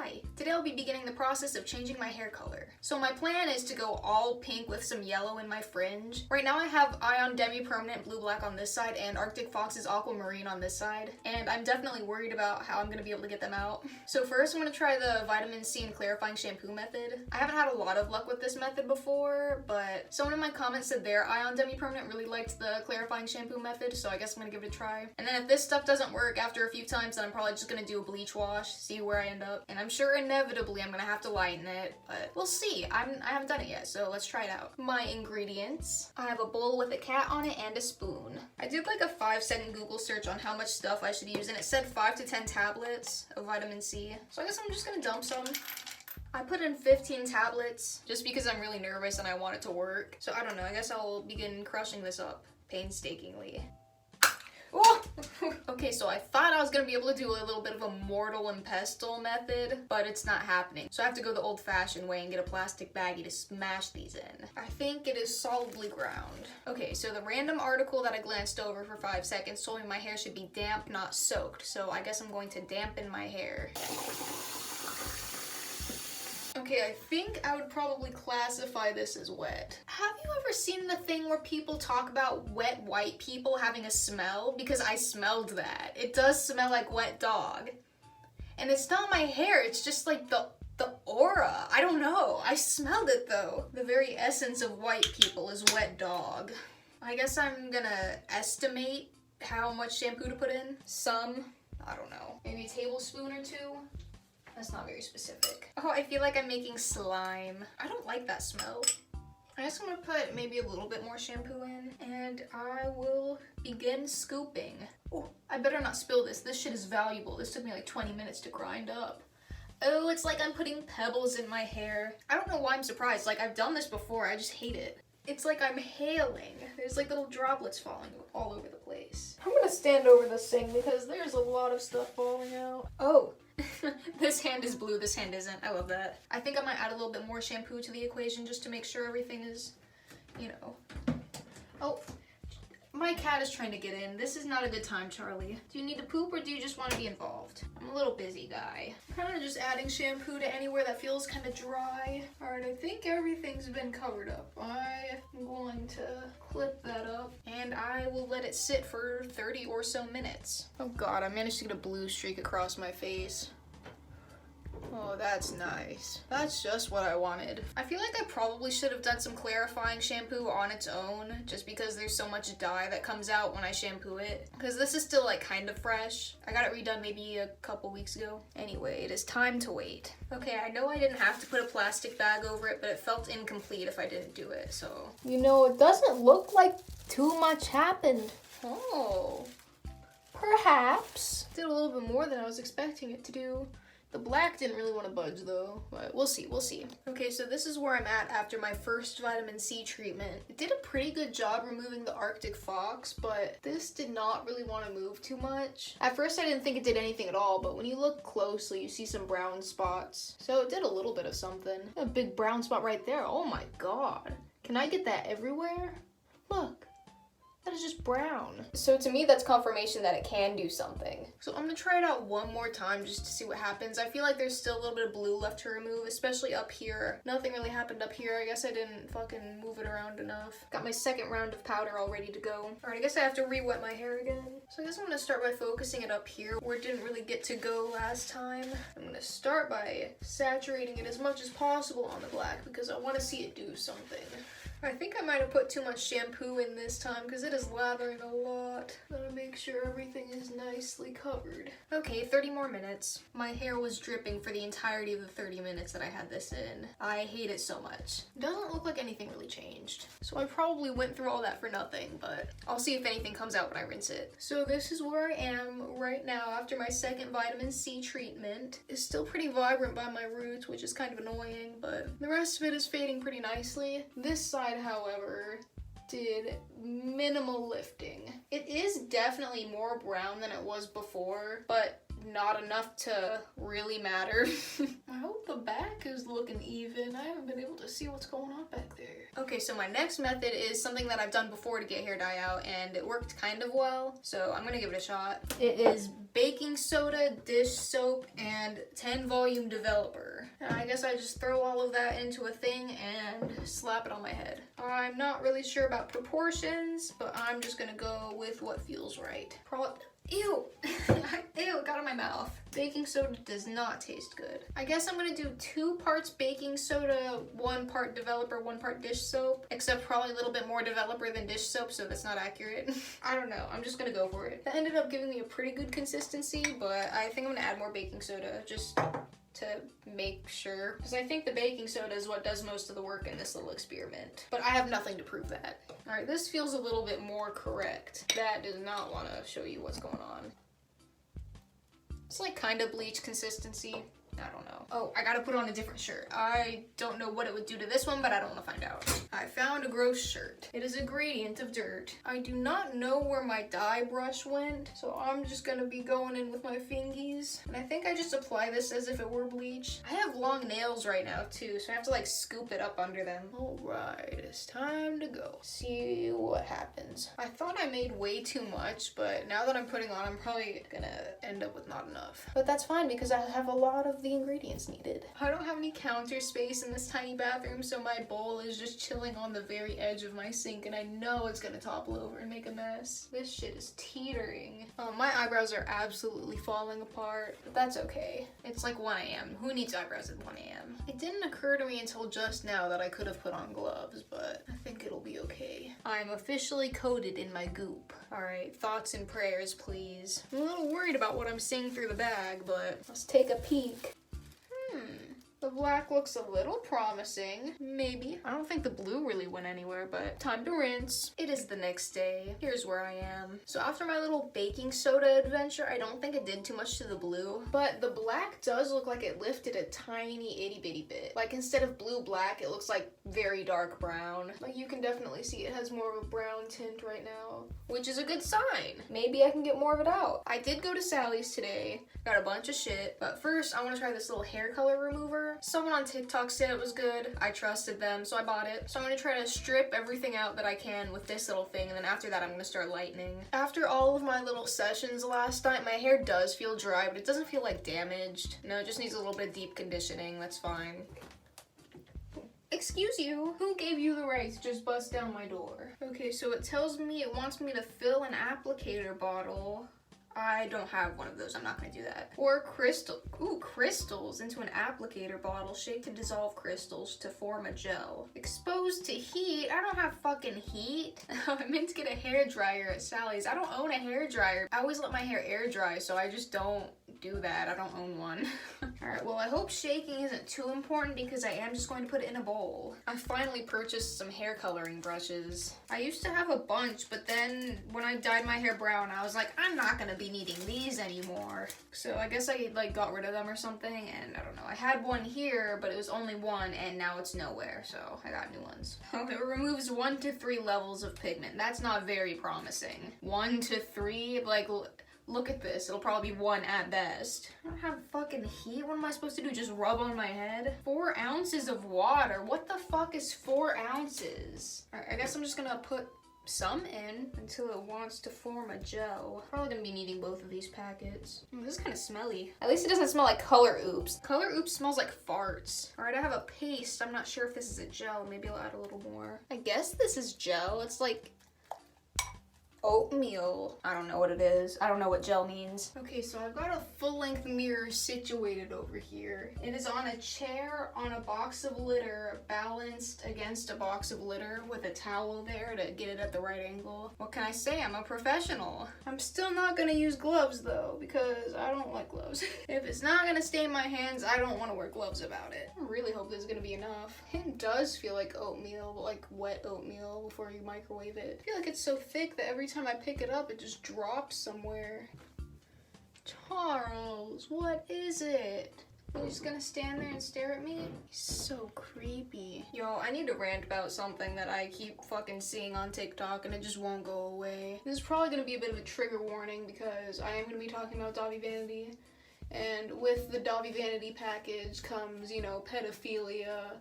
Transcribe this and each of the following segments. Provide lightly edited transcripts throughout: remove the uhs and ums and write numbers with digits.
Hi! Today I'll be beginning the process of changing my hair color. So my plan is to go all pink with some yellow in my fringe. Right now I have Ion Demi-Permanent Blue Black on this side and Arctic Fox's Aquamarine on this side. And I'm definitely worried about how I'm going to be able to get them out. So first I'm going to try the vitamin C and clarifying shampoo method. I haven't had a lot of luck with this method before, but someone in my comments said their Ion Demi-Permanent really liked the clarifying shampoo method, so I guess I'm going to give it a try. And then if this stuff doesn't work after a few times, then I'm probably just going to do a bleach wash, see where I end up. And I'm sure inevitably I'm going to have to lighten it, but we'll see. I haven't done it yet, so let's try it out. My ingredients. I have a bowl with a cat on it and a spoon. I did like a 5-second Google search on how much stuff I should use, and it said 5 to 10 tablets of vitamin C. So I guess I'm just going to dump some. I put in 15 tablets just because I'm really nervous and I want it to work. So I don't know, I guess I'll begin crushing this up painstakingly. Oh! Okay, so I thought I was gonna be able to do a little bit of a mortar and pestle method, but it's not happening. So I have to go the old-fashioned way and get a plastic baggie to smash these in. I think it is solidly ground. Okay, so the random article that I glanced over for 5 seconds told me my hair should be damp, not soaked. So I guess I'm going to dampen my hair. Okay, I think I would probably classify this as wet. Have you ever seen the thing where people talk about wet white people having a smell? Because I smelled that. It does smell like wet dog. And it's not my hair, it's just like the aura. I don't know. I smelled it though. The very essence of white people is wet dog. I guess I'm gonna estimate how much shampoo to put in. Some, I don't know, maybe a tablespoon or 2. That's not very specific. Oh, I feel like I'm making slime. I don't like that smell. I guess I'm gonna put maybe a little bit more shampoo in, and I will begin scooping. Oh, I better not spill this. This shit is valuable. This took me like 20 minutes to grind up. Oh, it's like I'm putting pebbles in my hair. I don't know why I'm surprised. Like, I've done this before. I just hate it. It's like I'm hailing. There's like little droplets falling all over the place. I'm gonna stand over this thing because there's a lot of stuff falling out. Oh. This hand is blue, this hand isn't. I love that. I think I might add a little bit more shampoo to the equation just to make sure everything is, you know. Oh, my cat is trying to get in. This is not a good time, Charlie. Do you need to poop or do you just want to be involved? I'm a little busy guy. I'm kind of just adding shampoo to anywhere that feels kind of dry. Alright, I think everything's been covered up. I'm going to clip that up and I will let it sit for 30 or so minutes. Oh god, I managed to get a blue streak across my face. Oh, that's nice. That's just what I wanted. I feel like I probably should have done some clarifying shampoo on its own, just because there's so much dye that comes out when I shampoo it. Because this is still like kind of fresh. I got it redone maybe a couple weeks ago. Anyway, it is time to wait. Okay, I know I didn't have to put a plastic bag over it, but it felt incomplete if I didn't do it, so. You know, it doesn't look like too much happened. Oh. Perhaps. Did a little bit more than I was expecting it to do. The black didn't really want to budge though, but we'll see, we'll see. Okay, so this is where I'm at after my first vitamin C treatment. It did a pretty good job removing the Arctic Fox, but this did not really want to move too much. At first I didn't think it did anything at all, but when you look closely, you see some brown spots. So it did a little bit of something. A big brown spot right there, oh my god. Can I get that everywhere? Look. That is just brown. So to me, that's confirmation that it can do something. So I'm gonna try it out one more time just to see what happens. I feel like there's still a little bit of blue left to remove, especially up here. Nothing really happened up here. I guess I didn't fucking move it around enough. Got my second round of powder all ready to go. All right, I guess I have to re-wet my hair again. So I guess I'm gonna start by focusing it up here where it didn't really get to go last time. I'm gonna start by saturating it as much as possible on the black because I wanna see it do something. I think I might have put too much shampoo in this time because it is lathering a lot. Gotta make sure everything is nicely covered. Okay, 30 more minutes. My hair was dripping for the entirety of the 30 minutes that I had this in. I hate it so much. Doesn't look like anything really changed. So I probably went through all that for nothing, but I'll see if anything comes out when I rinse it. So this is where I am right now after my second vitamin C treatment. It's still pretty vibrant by my roots, which is kind of annoying, but the rest of it is fading pretty nicely. This side, however, did minimal lifting. It is definitely more brown than it was before, but not enough to really matter. I hope the back is looking even. I haven't been able to see what's going on back there. Okay, so my next method is something that I've done before to get hair dye out, and it worked kind of well, so I'm gonna give it a shot. It is baking soda, dish soap, and 10 volume developer. I guess I just throw all of that into a thing and slap it on my head. I'm not really sure about proportions, but I'm just gonna go with what feels right. Ew! Ew, it got in my mouth. Baking soda does not taste good. I guess I'm gonna do 2 parts baking soda, 1 part developer, 1 part dish soap, except probably a little bit more developer than dish soap, so that's not accurate. I don't know, I'm just gonna go for it. That ended up giving me a pretty good consistency, but I think I'm gonna add more baking soda just to make sure, because I think the baking soda is what does most of the work in this little experiment, but I have nothing to prove that. All right, this feels a little bit more correct. That does not want to show you what's going on. It's like kind of bleach consistency. I don't know. Oh, I gotta put on a different shirt. I don't know what it would do to this one, but I don't want to find out. I found a gross shirt. It is a gradient of dirt. I do not know where my dye brush went, so I'm just gonna be going in with my fingies. And I think I just apply this as if it were bleach. I have long nails right now too, so I have to like scoop it up under them. All right, it's time to go. See what happens. I thought I made way too much, but now that I'm putting on, I'm probably gonna end up with not enough. But that's fine because I have a lot of the ingredients needed. I don't have any counter space in this tiny bathroom, so my bowl is just chilling on the very edge of my sink, and I know it's gonna topple over and make a mess. This shit is teetering. My eyebrows are absolutely falling apart, but that's okay. It's like 1 a.m. Who needs eyebrows at 1 a.m.? It didn't occur to me until just now that I could have put on gloves, but I think it'll be okay. I'm officially coated in my goop. All right, thoughts and prayers, please. I'm a little worried about what I'm seeing through the bag, but let's take a peek. The black looks a little promising. Maybe. I don't think the blue really went anywhere, but time to rinse. It is the next day. Here's where I am. So after my little baking soda adventure, I don't think it did too much to the blue, but the black does look like it lifted a tiny itty bitty bit. Like instead of blue black, it looks like very dark brown. Like you can definitely see it has more of a brown tint right now, which is a good sign. Maybe I can get more of it out. I did go to Sally's today, got a bunch of shit, but first I want to try this little hair color remover. Someone on TikTok said it was good. I trusted them, so I bought it. So I'm gonna try to strip everything out that I can with this little thing, and then after that I'm gonna start lightening. After all of my little sessions last night, my hair does feel dry, but it doesn't feel like damaged. No, it just needs a little bit of deep conditioning. That's fine. Excuse you, who gave you the right to just bust down my door? Okay, so it tells me it wants me to fill an applicator bottle. I don't have one of those, I'm not gonna do that. Or crystals into an applicator bottle, shake to dissolve crystals to form a gel. Exposed to heat? I don't have fucking heat. I meant to get a hair dryer at Sally's. I don't own a hair dryer. I always let my hair air dry, so I just don't do that. I don't own one. Alright, well I hope shaking isn't too important because I am just going to put it in a bowl. I finally purchased some hair coloring brushes. I used to have a bunch, but then when I dyed my hair brown, I was like, I'm not gonna be needing these anymore. So I guess I like got rid of them or something, and I don't know. I had one here, but it was only one, and now it's nowhere, so I got new ones. It removes 1 to 3 levels of pigment. That's not very promising. 1 to 3, like, look at this. It'll probably be 1 at best. I don't have fucking heat. What am I supposed to do? Just rub on my head? 4 ounces of water. What the fuck is 4 ounces? Alright, I guess I'm just gonna put some in until it wants to form a gel. Probably gonna be needing both of these packets. This is kind of smelly. At least it doesn't smell like Color Oops. Color Oops smells like farts. All right, I have a paste. I'm not sure if this is a gel. Maybe I'll add a little more. I guess this is gel. It's like oatmeal. I don't know what it is. I don't know what gel means. Okay, so I've got a full-length mirror situated over here. It is on a chair on a box of litter, balanced against a box of litter with a towel there to get it at the right angle. What can I say? I'm a professional. I'm still not gonna use gloves though, because I don't like gloves. If it's not gonna stain my hands, I don't want to wear gloves about it. I really hope this is gonna be enough. It does feel like oatmeal, but like wet oatmeal before you microwave it. I feel like it's so thick that every time I pick it up, it just drops somewhere. Charles, what is it? You're just gonna stand there and stare at me? He's so creepy. Yo, I need to rant about something that I keep fucking seeing on TikTok and it just won't go away. This is probably gonna be a bit of a trigger warning because I am gonna be talking about Dobby Vanity. And with the Dobby Vanity package comes, you know, pedophilia,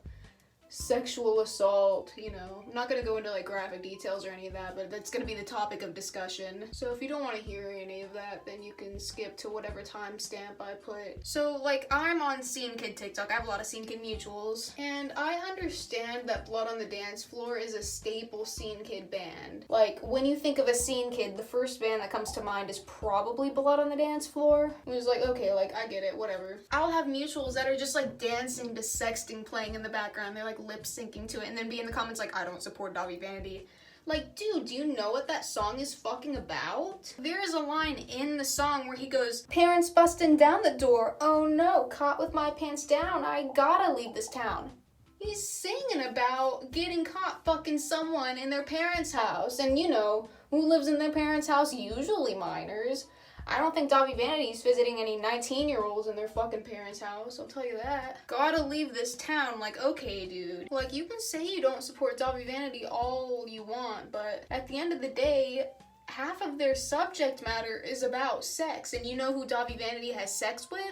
sexual assault, you know. I'm not gonna go into like graphic details or any of that, but that's gonna be the topic of discussion. So if you don't want to hear any of that, then you can skip to whatever timestamp I put. So, like, I'm on Scene Kid TikTok. I have a lot of Scene Kid mutuals. And I understand that Blood on the Dance Floor is a staple Scene Kid band. Like, when you think of a Scene Kid, the first band that comes to mind is probably Blood on the Dance Floor. It was like, okay, like, I get it, whatever. I'll have mutuals that are just like dancing to Sexting playing in the background. They're like lip syncing to it and then be in the comments like, I don't support Dobby Vanity. Like, dude, do you know what that song is fucking about? There is a line in the song where he goes, Parents busting down the door. Oh no, caught with my pants down. I gotta leave this town. He's singing about getting caught fucking someone in their parents' house. And you know, who lives in their parents' house? Usually minors. I don't think Dobby Vanity's visiting any 19-year-olds in their fucking parents' house, I'll tell you that. gotta leave this town. Like, okay, dude. Like, you can say you don't support Dobby Vanity all you want, but at the end of the day, half of their subject matter is about sex. And you know who Dobby Vanity has sex with?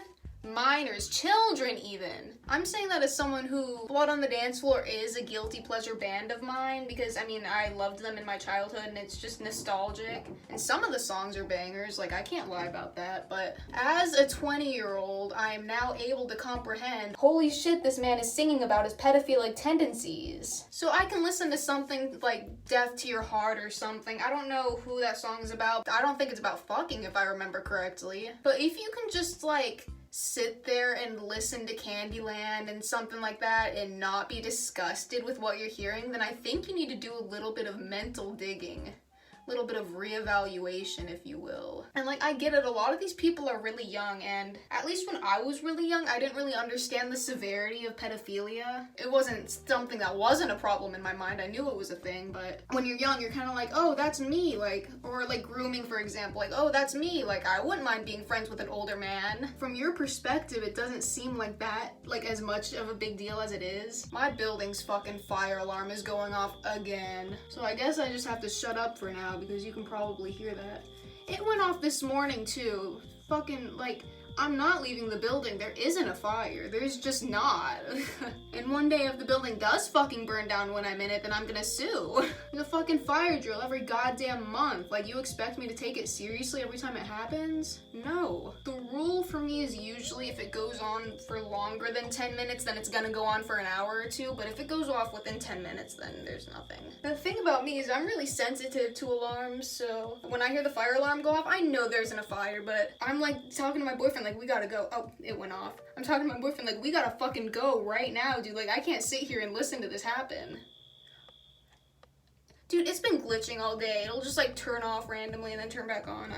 Minors, children even. I'm saying that as someone who Blood on the Dance Floor is a guilty pleasure band of mine because, I mean, I loved them in my childhood and it's just nostalgic. And some of the songs are bangers, like, I can't lie about that. But as a 20-year-old, I am now able to comprehend, Holy shit, this man is singing about his pedophilic tendencies. so I can listen to something like Death to Your Heart or something. I don't know who that song is about. I don't think it's about fucking, if I remember correctly. But if you can just, like, sit there and listen to Candyland and something like that and not be disgusted with what you're hearing, then I think you need to do a little bit of mental digging. A little bit of reevaluation, if you will. And like, I get it, a lot of these people are really young, and at least when I was really young, I didn't really understand the severity of pedophilia. It wasn't something that wasn't a problem in my mind. I knew it was a thing, but when you're young, you're kind of like, oh, that's me, like, or like grooming, for example, like, oh, that's me, like, I wouldn't mind being friends with an older man. From your perspective, it doesn't seem like that, like, as much of a big deal as it is. My building's fucking fire alarm is going off again, so I guess I just have to shut up for now, because you can probably hear that. It went off this morning too. Fucking, like, I'm not leaving the building. There isn't a fire. There's just not. And one day if the building does fucking burn down when I'm in it, then I'm gonna sue. There's a fucking fire drill every goddamn month. Like, you expect me to take it seriously every time it happens? No. The rule for me is usually if it goes on for longer than 10 minutes, then it's gonna go on for an hour or two. But if it goes off within 10 minutes, then there's nothing. The thing about me is I'm really sensitive to alarms, so when I hear the fire alarm go off, I know there isn't a fire, but I'm like talking to my boyfriend, like, we gotta go. Oh, it went off. I'm talking to my boyfriend, like, we gotta fucking go right now, dude. Like, I can't sit here and listen to this happen. Dude, it's been glitching all day. It'll just, like, turn off randomly and then turn back on.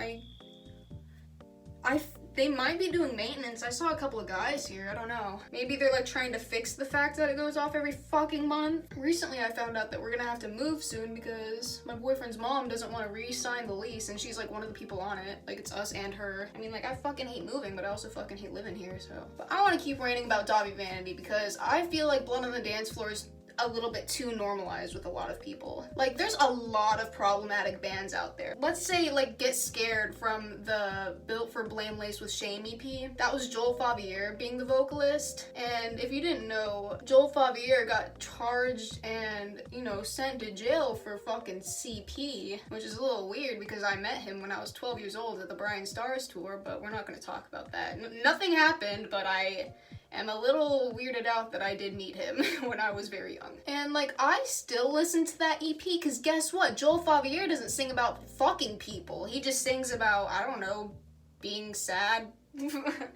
They might be doing maintenance. I saw a couple of guys here. I don't know. Maybe they're, like, trying to fix the fact that it goes off every fucking month. Recently, I found out that we're gonna have to move soon because my boyfriend's mom doesn't want to re-sign the lease, and she's, like, one of the people on it. Like, it's us and her. I mean, like, I fucking hate moving, but I also fucking hate living here, so. But I want to keep ranting about Dobby Vanity because I feel like Blood on the Dance Floor is a little bit too normalized with a lot of people. Like, there's a lot of problematic bands out there. Let's say, like, Get Scared from the Built for Blame Laced with Shame EP. That was Joel Favier being the vocalist. And if you didn't know, Joel Favier got charged and, you know, sent to jail for fucking CP, which is a little weird because I met him when I was 12 years old at the Brian Stars tour, but we're not going to talk about that. Nothing happened, but I am a little weirded out that I did meet him when I was very young. And, like, I still listen to that EP because guess what? Joel Favier doesn't sing about fucking people. He just sings about, I don't know, being sad.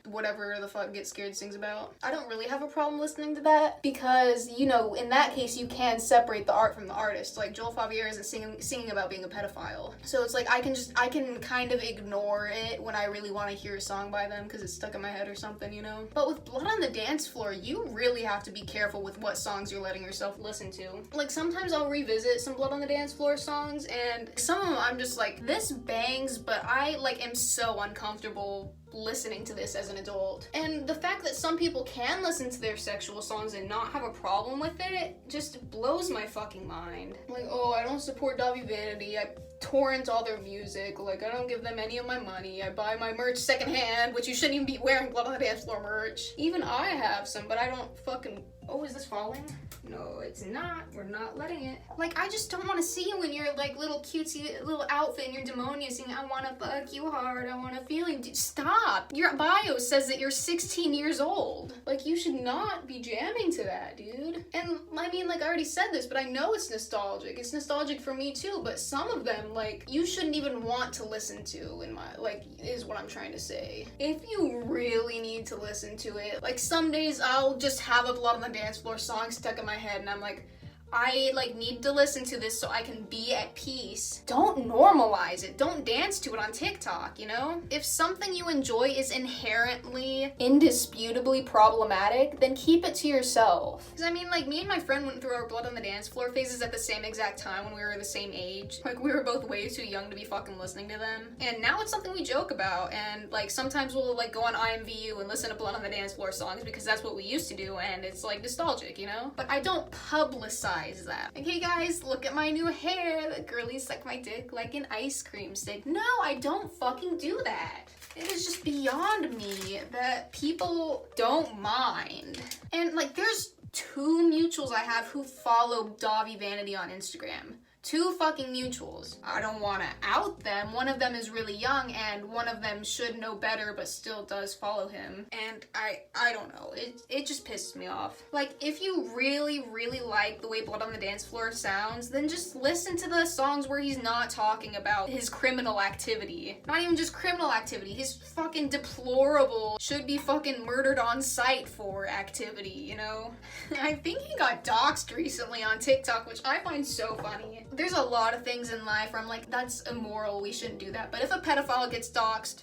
Whatever the fuck Get Scared sings about. I don't really have a problem listening to that because, you know, in that case you can separate the art from the artist. Like, Joel Favier isn't singing about being a pedophile. So it's like I can kind of ignore it when I really want to hear a song by them because it's stuck in my head or something, you know? But with Blood on the Dance Floor, you really have to be careful with what songs you're letting yourself listen to. Like, sometimes I'll revisit some Blood on the Dance Floor songs and some of them I'm just like, this bangs, but I, like, am so uncomfortable listening to this as an adult. And the fact that some people can listen to their sexual songs and not have a problem with it just blows my fucking mind. Like, oh, I don't support Dobby Vanity. I torrent all their music. Like, I don't give them any of my money. I buy my merch secondhand, which you shouldn't even be wearing Blood on the Dance Floor merch. Even I have some, but I don't fucking... Oh, is this falling? No, it's not. We're not letting it. Like, I just don't want to see you in your, like, little cutesy little outfit and your demonia singing, I want to fuck you hard, I want to feel you. Dude, stop! Your bio says that you're 16 years old. Like, you should not be jamming to that, dude. And, I mean, like, I already said this, but I know it's nostalgic. It's nostalgic for me, too, but some of them, like, you shouldn't even want to listen to in my, like, is what I'm trying to say. If you really need to listen to it, like, some days I'll just have a Blood on the Dance Floor song stuck in my head and I'm like, I like need to listen to this so I can be at peace. Don't normalize it. Don't dance to it on TikTok, you know? If something you enjoy is inherently, indisputably problematic, then keep it to yourself. Because I mean, like, me and my friend went through our Blood on the Dance Floor phases at the same exact time when we were the same age. Like, we were both way too young to be fucking listening to them. And now it's something we joke about. And, like, sometimes we'll, like, go on IMVU and listen to Blood on the Dance Floor songs because that's what we used to do and it's, like, nostalgic, you know? But I don't publicize that. Like, hey guys, look at my new hair. The girlies suck my dick like an ice cream stick. No, I don't fucking do that. It is just beyond me that people don't mind. And like, there's 2 mutuals I have who follow Davi Vanity on Instagram. 2 fucking mutuals. I don't want to out them. One of them is really young and one of them should know better but still does follow him. And I don't know. It just pisses me off. Like, if you really, really like the way Blood on the Dance Floor sounds, then just listen to the songs where he's not talking about his criminal activity. Not even just criminal activity. His fucking deplorable, should be fucking murdered on sight for activity, you know? I think he got doxxed recently on TikTok, which I find so funny. There's a lot of things in life where I'm like, that's immoral, we shouldn't do that. But if a pedophile gets doxxed,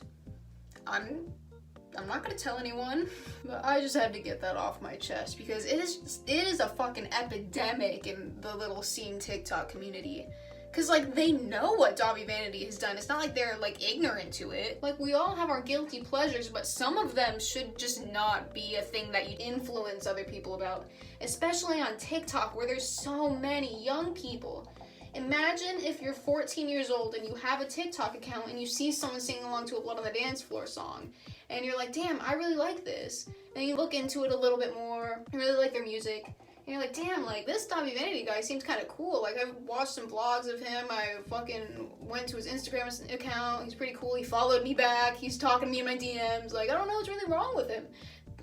I'm not gonna tell anyone. But I just had to get that off my chest because it is a fucking epidemic in the little scene TikTok community. Cause like, they know what Davi Vanity has done. It's not like they're like ignorant to it. Like, we all have our guilty pleasures, but some of them should just not be a thing that you influence other people about. Especially on TikTok where there's so many young people. Imagine if you're 14 years old and you have a TikTok account and you see someone singing along to a Blood on the Dance Floor song and you're like, damn, I really like this. And you look into it a little bit more, you really like their music, and you're like, damn, like, this Davi Vanity guy seems kind of cool. Like, I've watched some vlogs of him, I fucking went to his Instagram account, he's pretty cool, he followed me back, he's talking to me in my DMs, like, I don't know what's really wrong with him.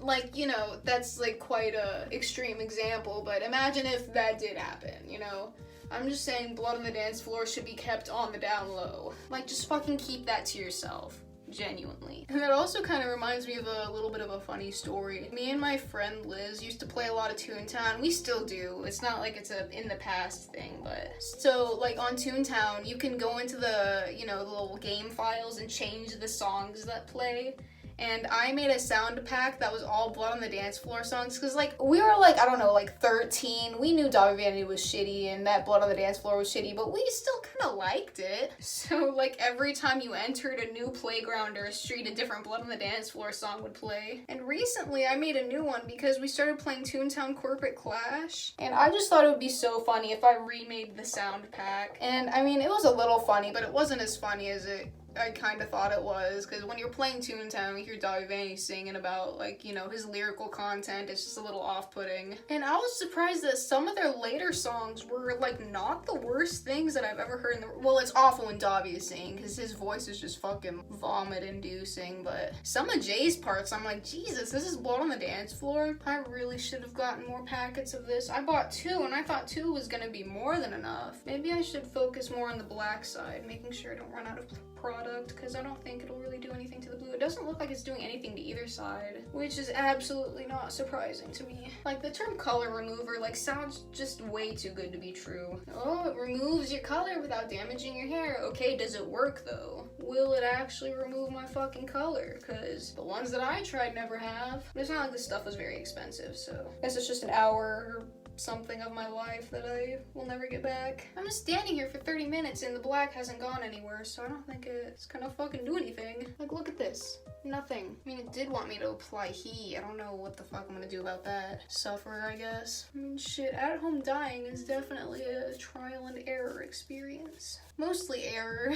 Like, you know, that's like quite a extreme example, but imagine if that did happen, you know? I'm just saying Blood on the Dance Floor should be kept on the down low. Like, just fucking keep that to yourself. Genuinely. And that also kind of reminds me of a little bit of a funny story. Me and my friend Liz used to play a lot of Toontown. We still do. It's not like it's a in the past thing, but... So, like, on Toontown, you can go into the, you know, the little game files and change the songs that play. And I made a sound pack that was all Blood on the Dance Floor songs, because, like, we were, like, I don't know, like, 13. We knew Davi Vanity was shitty and that Blood on the Dance Floor was shitty, but we still kind of liked it. So, like, every time you entered a new playground or a street, a different Blood on the Dance Floor song would play. And recently, I made a new one because we started playing Toontown Corporate Clash, and I just thought it would be so funny if I remade the sound pack. And, I mean, it was a little funny, but it wasn't as funny as I kind of thought it was, because when you're playing Toontown, you hear Davi Vanity singing about, like, you know, his lyrical content. It's just a little off-putting. And I was surprised that some of their later songs were, like, not the worst things that I've ever heard in the... Well, it's awful when Davi is singing, because his voice is just fucking vomit-inducing, but some of Jay's parts, I'm like, Jesus, this is Blood on the Dance Floor? I really should have gotten more packets of this. I bought 2, and I thought 2 was gonna be more than enough. Maybe I should focus more on the black side, making sure I don't run out of product, because I don't think it'll really do anything to the blue. It doesn't look like it's doing anything to either side, which is absolutely not surprising to me. Like, the term color remover, like, sounds just way too good to be true. Oh, it removes your color without damaging your hair. Okay, does it work though? Will it actually remove my fucking color? Because the ones that I tried never have. But it's not like this stuff was very expensive, so I guess it's just an hour something of my life that I will never get back. I'm just standing here for 30 minutes and the black hasn't gone anywhere, so I don't think it's gonna fucking do anything. Like, look at this. Nothing. I mean, it did want me to apply heat. I don't know what the fuck I'm gonna do about that. Suffer, I guess. I mean, shit, at home dyeing is definitely a trial and error experience. Mostly error.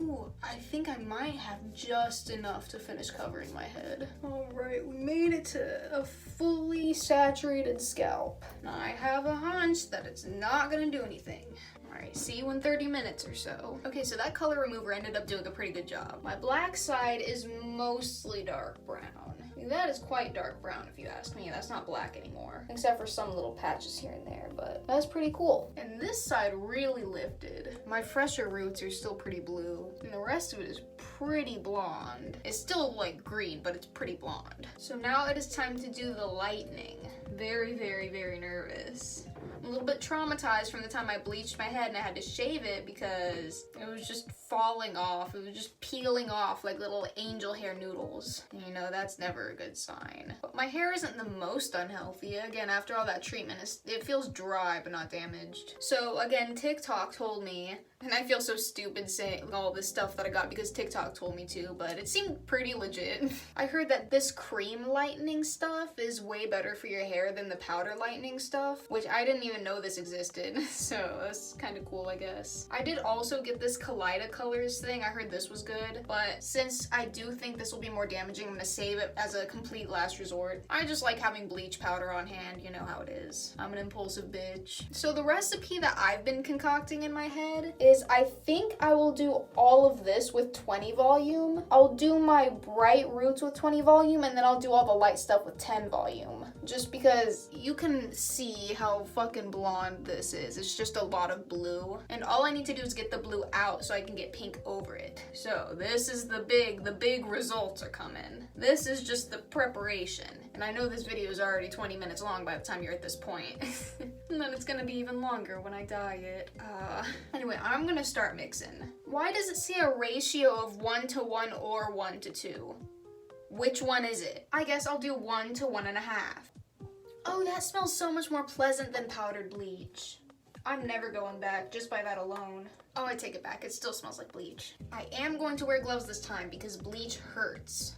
Ooh, I think I might have just enough to finish covering my head. Alright, we made it to a fully saturated scalp. Now I have a hunch that it's not gonna do anything. Alright, see you in 30 minutes or so. Okay, so that color remover ended up doing a pretty good job. My black side is mostly dark brown. I mean, that is quite dark brown if you ask me. That's not black anymore. Except for some little patches here and there, but that's pretty cool. And this side really lifted. My fresher roots are still pretty blue, and the rest of it is pretty blonde. It's still like green, but it's pretty blonde. So now it is time to do the lightening. Very, very, very nervous. I'm a little bit traumatized from the time I bleached my head and I had to shave it because it was just falling off. It was just peeling off like little angel hair noodles. You know, that's never a good sign. But my hair isn't the most unhealthy. Again, after all that treatment, it feels dry but not damaged. So again, TikTok told me, and I feel so stupid saying all this stuff that I got because TikTok told me to, but it seemed pretty legit. I heard that this cream lightening stuff is way better for your hair than the powder lightening stuff, which I didn't even know this existed, so that's kind of cool, I guess. I did also get this Kaleido Colors thing. I heard this was good, but since I do think this will be more damaging, I'm gonna save it as a complete last resort. I just like having bleach powder on hand, you know how it is. I'm an impulsive bitch. So the recipe that I've been concocting in my head is I think I will do all of this with 20 volume. I'll do my bright roots with 20 volume, and then I'll do all the light stuff with 10 volume. Just because you can see how fucking blonde this is. It's just a lot of blue. And all I need to do is get the blue out so I can get pink over it. So this is the big results are coming. This is just the preparation. And I know this video is already 20 minutes long by the time you're at this point. And then it's gonna be even longer when I dye it. Anyway, I'm gonna start mixing. Why does it say a ratio of 1:1 or 1:2? Which one is it? I guess I'll do 1 to 1.5. Oh, that smells so much more pleasant than powdered bleach. I'm never going back just by that alone. Oh, I take it back. It still smells like bleach. I am going to wear gloves this time because bleach hurts.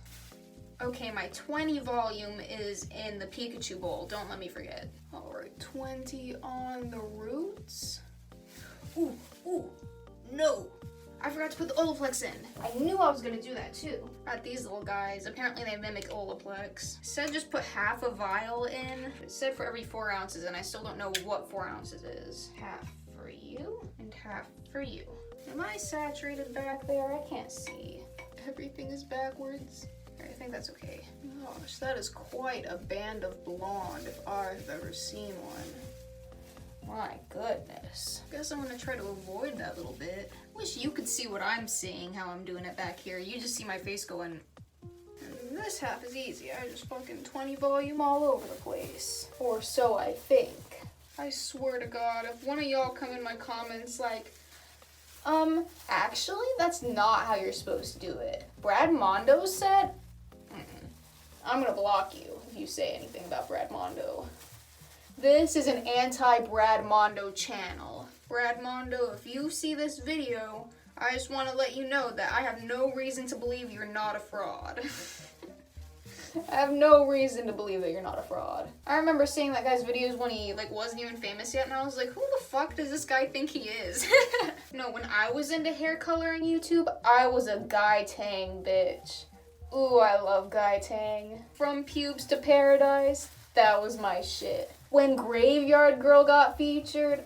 Okay, my 20 volume is in the Pikachu bowl. Don't let me forget. All right, 20 on the roots. Ooh, no. I forgot to put the Olaplex in. I knew I was gonna do that too. Got these little guys. Apparently they mimic Olaplex. It said just put half a vial in. It said for every 4 ounces, and I still don't know what 4 ounces is. Half for you and half for you. Am I saturated back there? I can't see. Everything is backwards. I think that's okay. Gosh, that is quite a band of blonde if I've ever seen one. My goodness. Guess I'm gonna try to avoid that little bit. Wish you could see what I'm seeing, how I'm doing it back here. You just see my face going, and this half is easy. I just fucking 20 volume all over the place. Or so I think. I swear to God, if one of y'all come in my comments like, actually, that's not how you're supposed to do it. Brad Mondo said, I'm gonna block you if you say anything about Brad Mondo. This is an anti-Brad Mondo channel. Brad Mondo, if you see this video, I just want to let you know that I have no reason to believe you're not a fraud. I have no reason to believe that you're not a fraud. I remember seeing that guy's videos when he wasn't even famous yet, and I was like, who the fuck does this guy think he is? No, when I was into hair coloring YouTube, I was a Guy Tang bitch. Ooh, I love Guy Tang. From Pubes to Paradise, that was my shit. When Graveyard Girl got featured,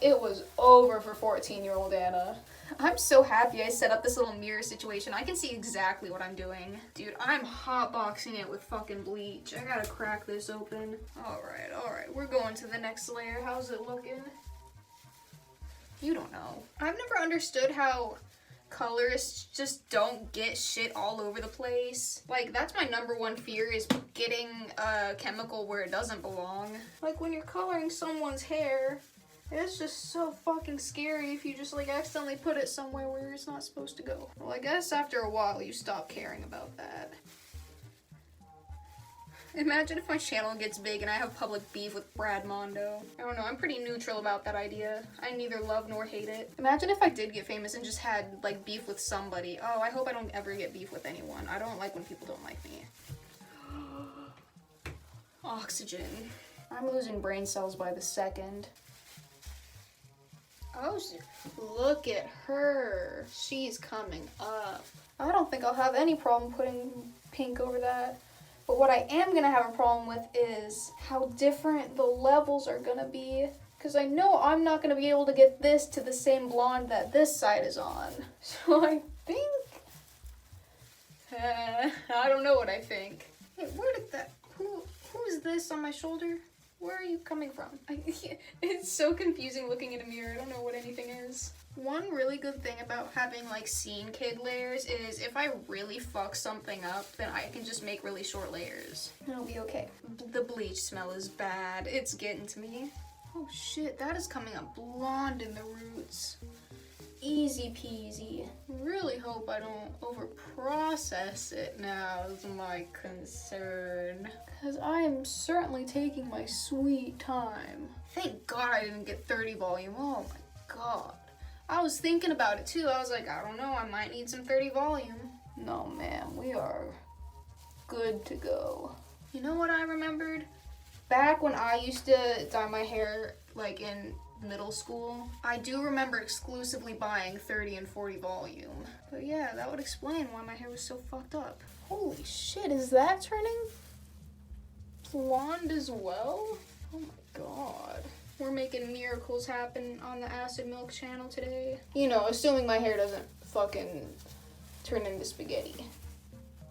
it was over for 14-year-old Anna. I'm so happy I set up this little mirror situation. I can see exactly what I'm doing. Dude, I'm hotboxing it with fucking bleach. I gotta crack this open. Alright, we're going to the next layer. How's it looking? You don't know. I've never understood how colorists just don't get shit all over the place. Like, that's my number one fear, is getting a chemical where it doesn't belong. Like, when you're coloring someone's hair, it's just so fucking scary if you just accidentally put it somewhere where it's not supposed to go. Well, I guess after a while you stop caring about that. Imagine if my channel gets big and I have public beef with Brad Mondo. I don't know, I'm pretty neutral about that idea. I neither love nor hate it. Imagine if I did get famous and just had, like, beef with somebody. Oh, I hope I don't ever get beef with anyone. I don't like when people don't like me. Oxygen. I'm losing brain cells by the second. Oh, look at her. She's coming up. I don't think I'll have any problem putting pink over that. But what I am gonna have a problem with is how different the levels are gonna be. Because I know I'm not gonna be able to get this to the same blonde that this side is on. So I think... I don't know what I think. Hey, where did that... Who's this on my shoulder? Where are you coming from? It's so confusing looking in a mirror. I don't know what anything is. One really good thing about having like scene kid layers is if I really fuck something up, then I can just make really short layers. It'll be okay. The bleach smell is bad. It's getting to me. Oh shit, that is coming up blonde in the roots. Easy peasy. Really hope I don't over-process it now is my concern. Because I am certainly taking my sweet time. Thank God I didn't get 30 volume. Oh my God. I was thinking about it too. I was like, I don't know, I might need some 30 volume. No, man, we are good to go. You know what I remembered? Back when I used to dye my hair, like in middle school, I do remember exclusively buying 30 and 40 volume. But yeah, that would explain why my hair was so fucked up. Holy shit, is that turning blonde as well? Oh my God. We're making miracles happen on the Acid Milk channel today. You know, assuming my hair doesn't fucking turn into spaghetti.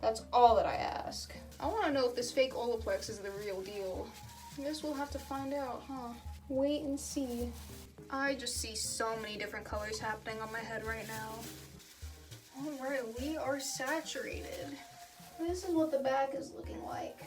That's all that I ask. I want to know if this fake Olaplex is the real deal. I guess we'll have to find out, huh? Wait and see. I just see so many different colors happening on my head right now. Alright, we are saturated. This is what the back is looking like.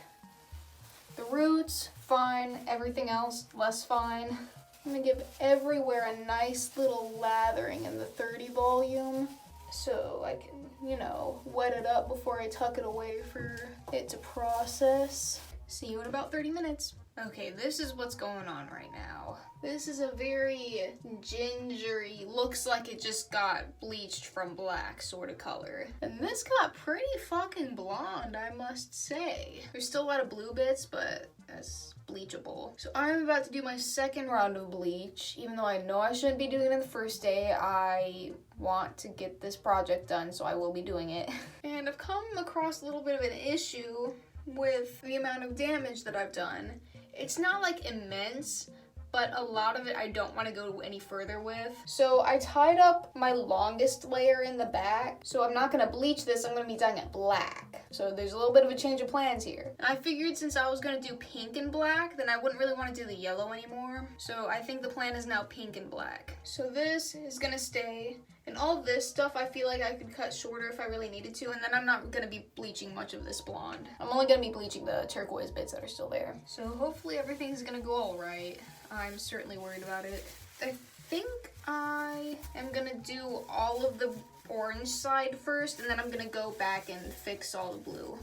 The roots, fine. Everything else, less fine. I'm gonna give everywhere a nice little lathering in the 30 volume so I can, you know, wet it up before I tuck it away for it to process. See you in about 30 minutes. Okay, this is what's going on right now. This is a very gingery, looks like it just got bleached from black sort of color. And this got pretty fucking blonde, I must say. There's still a lot of blue bits, but that's bleachable. So I'm about to do my second round of bleach. Even though I know I shouldn't be doing it on the first day, I want to get this project done, so I will be doing it. And I've come across a little bit of an issue with the amount of damage that I've done. It's not like immense, but a lot of it I don't want to go any further with. So I tied up my longest layer in the back, so I'm not gonna bleach this, I'm gonna be dyeing it black. So there's a little bit of a change of plans here. And I figured since I was gonna do pink and black, then I wouldn't really want to do the yellow anymore. So I think the plan is now pink and black. So this is gonna stay. And all this stuff I feel like I could cut shorter if I really needed to, and then I'm not gonna be bleaching much of this blonde. I'm only gonna be bleaching the turquoise bits that are still there. So hopefully everything's gonna go all right. I'm certainly worried about it. I think I am gonna do all of the orange side first, and then I'm gonna go back and fix all the blue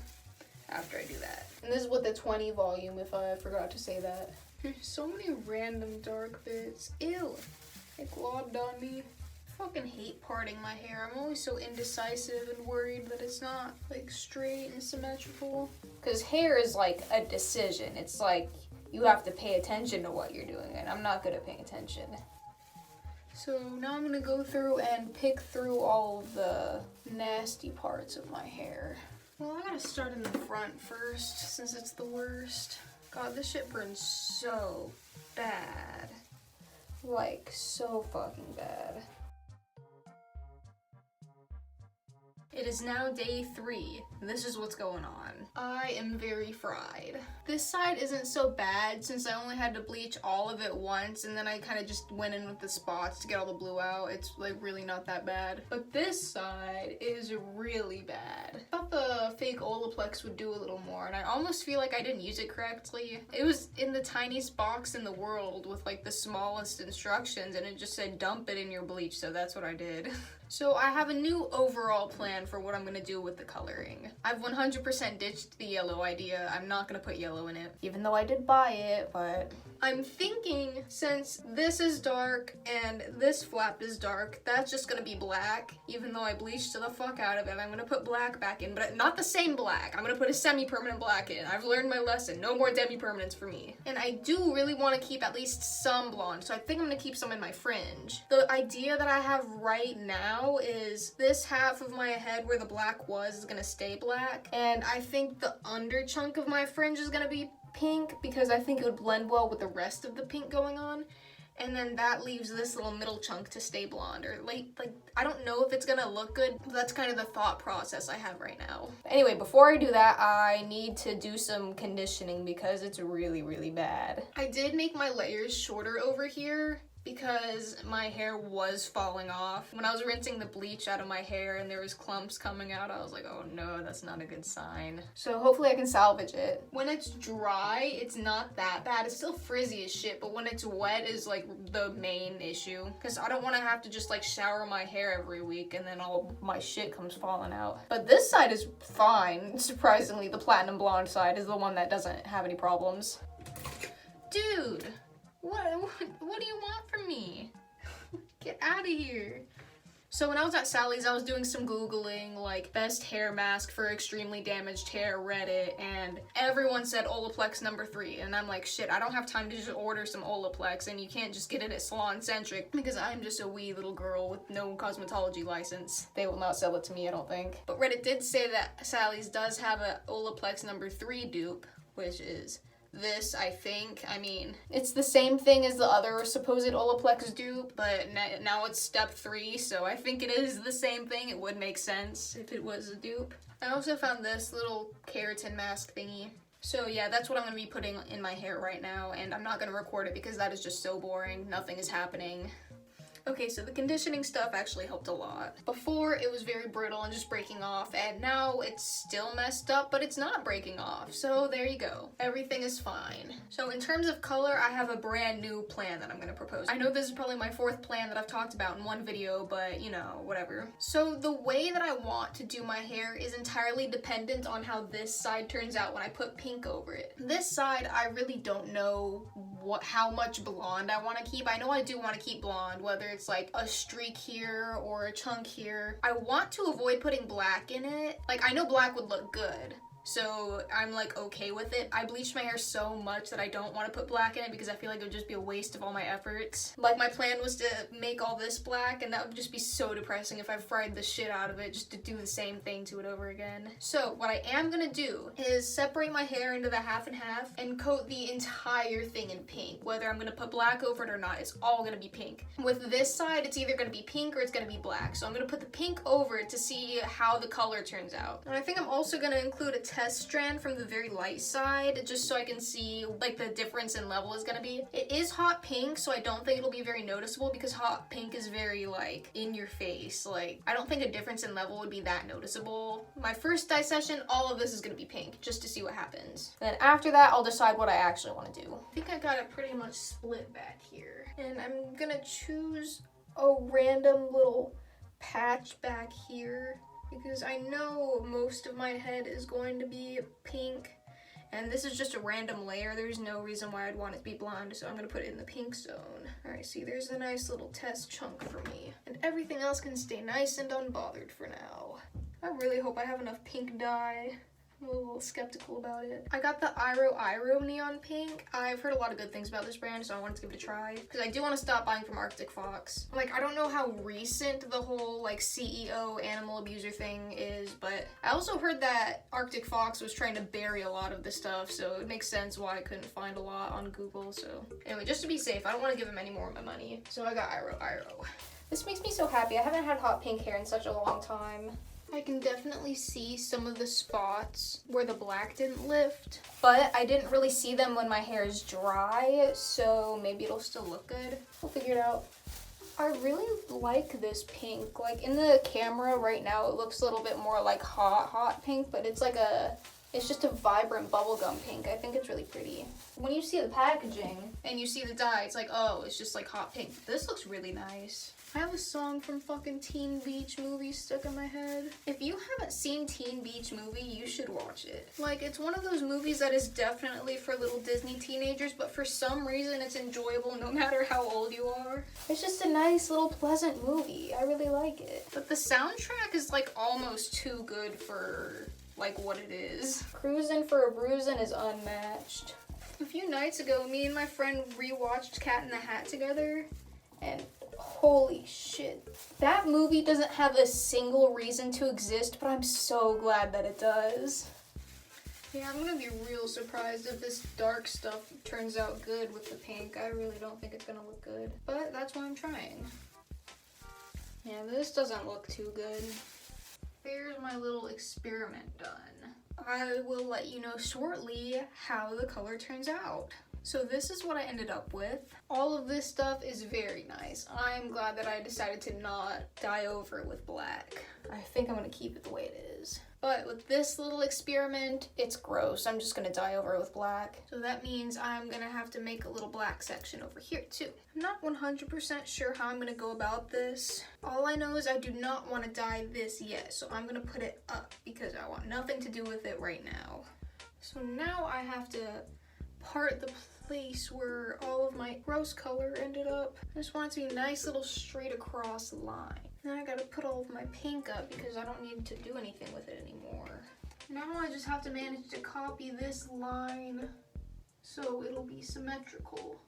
after I do that. And this is with the 20 volume, if I forgot to say that. There's so many random dark bits. Ew, it globbed on me. I fucking hate parting my hair. I'm always so indecisive and worried that it's not like straight and symmetrical. Because hair is like a decision. It's like you have to pay attention to what you're doing, and I'm not good at paying attention. So now I'm gonna go through and pick through all of the nasty parts of my hair. Well, I gotta start in the front first since it's the worst. God, this shit burns so bad. Like, so fucking bad. It is now day 3. This is what's going on. I am very fried. This side isn't so bad since I only had to bleach all of it once, and then I kind of just went in with the spots to get all the blue out. It's like really not that bad. But this side is really bad. I thought the fake Olaplex would do a little more, and I almost feel like I didn't use it correctly. It was in the tiniest box in the world with like the smallest instructions, and it just said dump it in your bleach, so that's what I did. So I have a new overall plan for what I'm gonna do with the coloring. I've 100% ditched the yellow idea. I'm not gonna put yellow in it. Even though I did buy it, but I'm thinking since this is dark and this flap is dark, that's just gonna be black. Even though I bleached the fuck out of it, I'm gonna put black back in, but not the same black. I'm gonna put a semi-permanent black in. I've learned my lesson. No more demi-permanents for me. And I do really want to keep at least some blonde, so I think I'm gonna keep some in my fringe. The idea that I have right now is this half of my head where the black was is gonna stay black, and I think the under chunk of my fringe is gonna be pink because I think it would blend well with the rest of the pink going on. And then that leaves this little middle chunk to stay blonde, or like I don't know if it's gonna look good, but that's kind of the thought process I have right now. anyway, before I do that, I need to do some conditioning because it's really, really bad. I did make my layers shorter over here because my hair was falling off. When I was rinsing the bleach out of my hair and there was clumps coming out, I was like, oh no, that's not a good sign. So hopefully I can salvage it. When it's dry, it's not that bad. It's still frizzy as shit, but when it's wet is like the main issue. Because I don't want to have to just like shower my hair every week and then all my shit comes falling out. But this side is fine. Surprisingly, the platinum blonde side is the one that doesn't have any problems. Dude, what do you want from me? Get out of here. So when I was at Sally's, I was doing some Googling, like, best hair mask for extremely damaged hair, Reddit, and everyone said Olaplex #3, and I'm like, shit, I don't have time to just order some Olaplex, and you can't just get it at Salon Centric, because I'm just a wee little girl with no cosmetology license. They will not sell it to me, I don't think. But Reddit did say that Sally's does have a Olaplex #3 dupe, which is this, I think. I mean, It's the same thing as the other supposed Olaplex dupe. but now it's step 3, so I think it is the same thing. It would make sense if it was a dupe. I also found this little keratin mask thingy. So yeah, that's what I'm going to be putting in my hair right now, and I'm not going to record it because that is just so boring. Nothing is happening. Okay, so the conditioning stuff actually helped a lot. Before, it was very brittle and just breaking off, and now it's still messed up, but it's not breaking off. So there you go. Everything is fine. So in terms of color, I have a brand new plan that I'm gonna propose. I know this is probably my 4th plan that I've talked about in one video, but you know, whatever. So the way that I want to do my hair is entirely dependent on how this side turns out when I put pink over it. This side, I really don't know how much blonde I want to keep. I know I do want to keep blonde, whether it's like a streak here or a chunk here. I want to avoid putting black in it. Like, I know black would look good, so I'm like okay with it. I bleached my hair so much that I don't want to put black in it because I feel like it would just be a waste of all my efforts. Like, my plan was to make all this black, and that would just be so depressing if I fried the shit out of it just to do the same thing to it over again. So what I am gonna do is separate my hair into the half and half and coat the entire thing in pink. Whether I'm gonna put black over it or not, it's all gonna be pink. With this side, it's either gonna be pink or it's gonna be black. So I'm gonna put the pink over it to see how the color turns out. And I think I'm also gonna include a test strand from the very light side just so I can see like the difference in level is gonna be. It is hot pink, so I don't think it'll be very noticeable because hot pink is very like in your face. Like, I don't think a difference in level would be that noticeable. My first dye session, all of this is gonna be pink just to see what happens. Then after that, I'll decide what I actually want to do. I think I got it pretty much split back here. And I'm gonna choose a random little patch back here because I know most of my head is going to be pink, and this is just a random layer. There's no reason why I'd want it to be blonde, so I'm gonna put it in the pink zone. Alright, see, there's a nice little test chunk for me, and everything else can stay nice and unbothered for now. I really hope I have enough pink dye. I'm a little skeptical about it. I got the Iro neon pink. I've heard a lot of good things about this brand, so I wanted to give it a try. Because I do want to stop buying from Arctic Fox. Like, I don't know how recent the whole, like, CEO animal abuser thing is, but I also heard that Arctic Fox was trying to bury a lot of this stuff, so it makes sense why I couldn't find a lot on Google, so. Anyway, just to be safe, I don't want to give him any more of my money. So I got Iro. This makes me so happy. I haven't had hot pink hair in such a long time. I can definitely see some of the spots where the black didn't lift. But I didn't really see them when my hair is dry, so maybe it'll still look good. We'll figure it out. I really like this pink. Like, in the camera right now, it looks a little bit more like hot pink, but it's like it's just a vibrant bubblegum pink. I think it's really pretty. When you see the packaging and you see the dye, it's like, oh, it's just like hot pink. This looks really nice. I have a song from fucking Teen Beach Movie stuck in my head. If you haven't seen Teen Beach Movie, you should watch it. Like, it's one of those movies that is definitely for little Disney teenagers, but for some reason it's enjoyable no matter how old you are. It's just a nice little pleasant movie. I really like it. But the soundtrack is like almost too good for like what it is. Cruisin' for a Bruisin' is unmatched. A few nights ago, me and my friend rewatched Cat in the Hat together. And holy shit. That movie doesn't have a single reason to exist, but I'm so glad that it does. Yeah, I'm gonna be real surprised if this dark stuff turns out good with the pink. I really don't think it's gonna look good. But that's why I'm trying. Yeah, this doesn't look too good. There's my little experiment done. I will let you know shortly how the color turns out. So this is what I ended up with. All of this stuff is very nice. I'm glad that I decided to not dye over it with black. I think I'm gonna keep it the way it is. But with this little experiment, it's gross. I'm just gonna dye over it with black. So that means I'm gonna have to make a little black section over here too. I'm not 100% sure how I'm gonna go about this. All I know is I do not want to dye this yet, so I'm gonna put it up because I want nothing to do with it right now. So now I have to part the place where all of my rose color ended up. I just want it to be a nice little straight across line. Now I gotta put all of my pink up because I don't need to do anything with it anymore. Now I just have to manage to copy this line so it'll be symmetrical.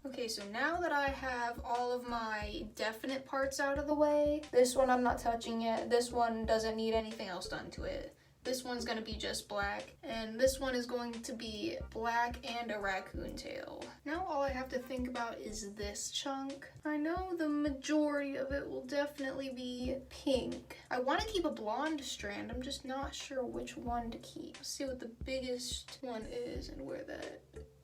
Okay, so now that I have all of my definite parts out of the way, this one I'm not touching yet. This one doesn't need anything else done to it. This one's gonna be just black, and this one is going to be black and a raccoon tail. Now all I have to think about is this chunk. I know the majority of it will definitely be pink. I want to keep a blonde strand, I'm just not sure which one to keep. Let's see what the biggest one is and where that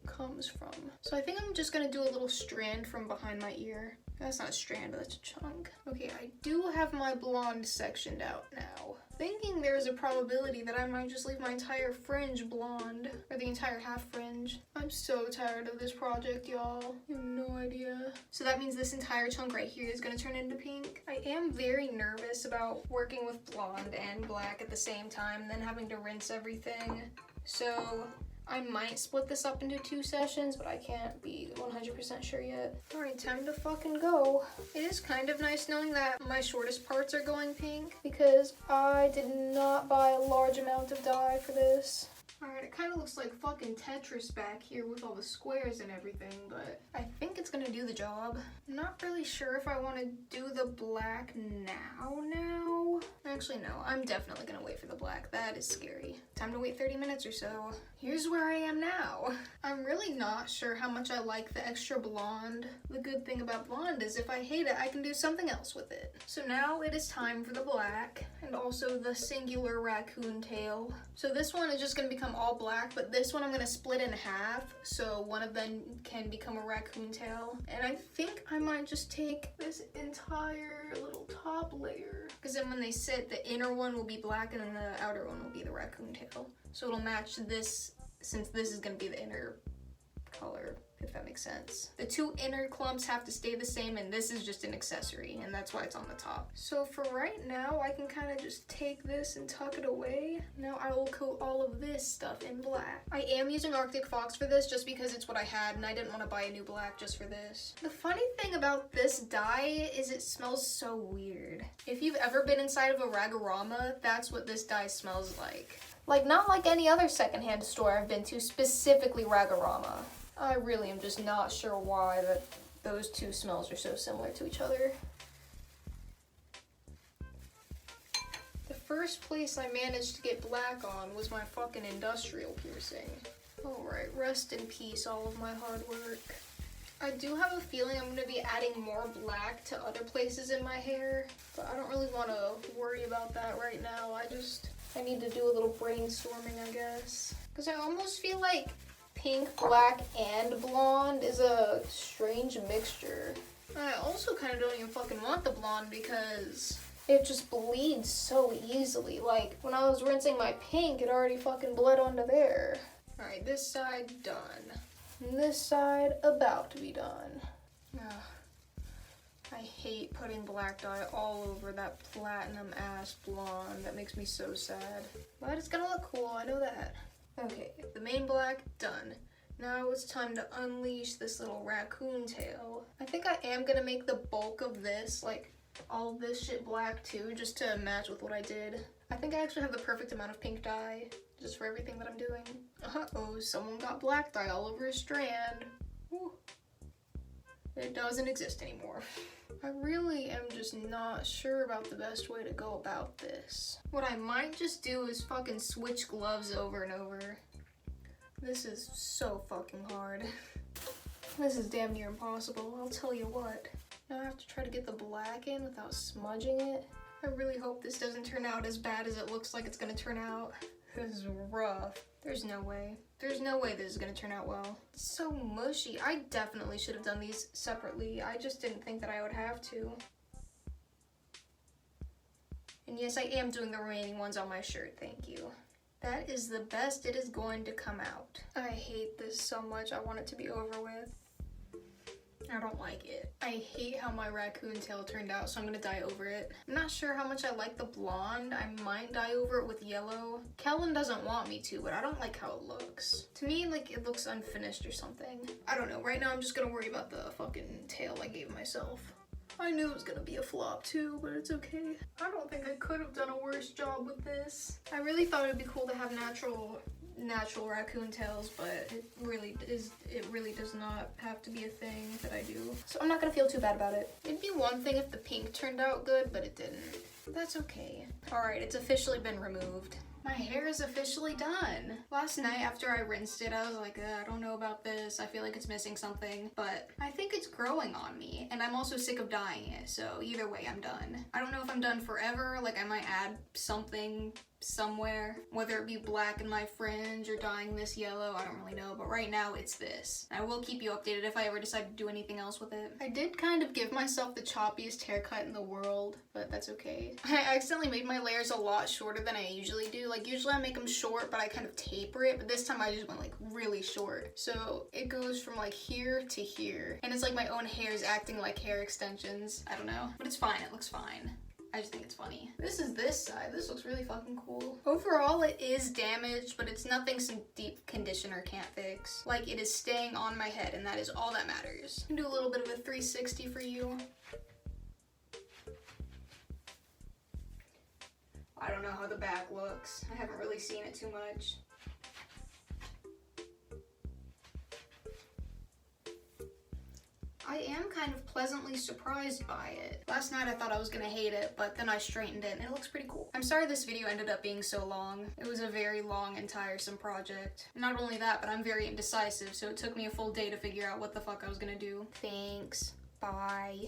comes from. So I think I'm just gonna do a little strand from behind my ear. That's not a strand, but that's a chunk. Okay, I do have my blonde sectioned out now. Thinking there's a probability that I might just leave my entire fringe blonde, or the entire half fringe. I'm so tired of this project, y'all. You have no idea. So that means this entire chunk right here is gonna turn into pink. I am very nervous about working with blonde and black at the same time, and then having to rinse everything. So I might split this up into 2 sessions, but I can't be 100% sure yet. Alright, time to fucking go. It is kind of nice knowing that my shortest parts are going pink because I did not buy a large amount of dye for this. Alright, it kind of looks like fucking Tetris back here with all the squares and everything, but I think it's gonna do the job. I'm not really sure if I want to do the black now. Actually, no, I'm definitely gonna wait for the black. That is scary. Time to wait 30 minutes or so. Here's where I am now. I'm really not sure how much I like the extra blonde. The good thing about blonde is if I hate it, I can do something else with it. So now it is time for the black and also the singular raccoon tail. So this one is just gonna become all black, but this one I'm gonna split in half so one of them can become a raccoon tail. And I think I might just take this entire little top layer because then when they sit, the inner one will be black and then the outer one will be the raccoon tail. So it'll match this since this is gonna be the inner color, if that makes sense. The 2 inner clumps have to stay the same and this is just an accessory and that's why it's on the top. So for right now, I can kind of just take this and tuck it away. Now I will coat all of this stuff in black. I am using Arctic Fox for this just because it's what I had and I didn't want to buy a new black just for this. The funny thing about this dye is it smells so weird. If you've ever been inside of a Ragorama, that's what this dye smells like. Like, not like any other secondhand store I've been to, specifically Ragorama. I really am just not sure why that those 2 smells are so similar to each other. The first place I managed to get black on was my fucking industrial piercing. Alright, rest in peace, all of my hard work. I do have a feeling I'm going to be adding more black to other places in my hair, but I don't really want to worry about that right now. I need to do a little brainstorming, I guess. Because I almost feel like pink, black, and blonde is a strange mixture. I also kind of don't even fucking want the blonde because it just bleeds so easily. Like, when I was rinsing my pink, it already fucking bled onto there. Alright, this side done. And this side about to be done. I hate putting black dye all over that platinum ass blonde. That makes me so sad. But it's gonna look cool, I know that. Okay, the main black, done. Now it's time to unleash this little raccoon tail. I think I am gonna make the bulk of this, like, all this shit black too, just to match with what I did. I think I actually have the perfect amount of pink dye, just for everything that I'm doing. Uh-oh, someone got black dye all over his strand. Whew. It doesn't exist anymore. I really am just not sure about the best way to go about this. What I might just do is fucking switch gloves over and over. This is so fucking hard. This is damn near impossible, I'll tell you what. Now I have to try to get the black in without smudging it. I really hope this doesn't turn out as bad as it looks like it's gonna turn out. This is rough. There's no way. There's no way this is gonna turn out well. It's so mushy. I definitely should have done these separately. I just didn't think that I would have to. And yes, I am doing the remaining ones on my shirt, thank you. That is the best it is going to come out. I hate this so much. I want it to be over with. I don't like it. I hate how my raccoon tail turned out, so I'm gonna dye over it. I'm not sure how much I like the blonde. I might dye over it with yellow. Kellen doesn't want me to, but I don't like how it looks. To me, like, it looks unfinished or something. I don't know. Right now, I'm just gonna worry about the fucking tail I gave myself. I knew it was gonna be a flop too, but it's okay. I don't think I could have done a worse job with this. I really thought it would be cool to have natural raccoon tails, but it really does not have to be a thing that I do. So I'm not gonna feel too bad about it. It'd be one thing if the pink turned out good, but it didn't. That's okay. All right, it's officially been removed. My hair is officially done. Last night after I rinsed it, I was like, I don't know about this. I feel like it's missing something, but I think it's growing on me, and I'm also sick of dyeing it, so either way, I'm done. I don't know if I'm done forever, like I might add something somewhere, whether it be black in my fringe or dyeing this yellow, I don't really know, but right now it's this. I will keep you updated if I ever decide to do anything else with it. I did kind of give myself the choppiest haircut in the world, but that's okay. I accidentally made my layers a lot shorter than I usually do. Like usually I make them short, but I kind of taper it, but this time I just went like really short. So it goes from like here to here, and it's like my own hair is acting like hair extensions. I don't know, but it's fine, it looks fine. I just think it's funny. This is this side. This looks really fucking cool. Overall, it is damaged, but it's nothing some deep conditioner can't fix. Like, it is staying on my head, and that is all that matters. I'm gonna do a little bit of a 360 for you. I don't know how the back looks. I haven't really seen it too much. I am kind of pleasantly surprised by it. Last night I thought I was gonna hate it, but then I straightened it and it looks pretty cool. I'm sorry this video ended up being so long. It was a very long and tiresome project. Not only that, but I'm very indecisive, so it took me a full day to figure out what the fuck I was gonna do. Thanks. Bye.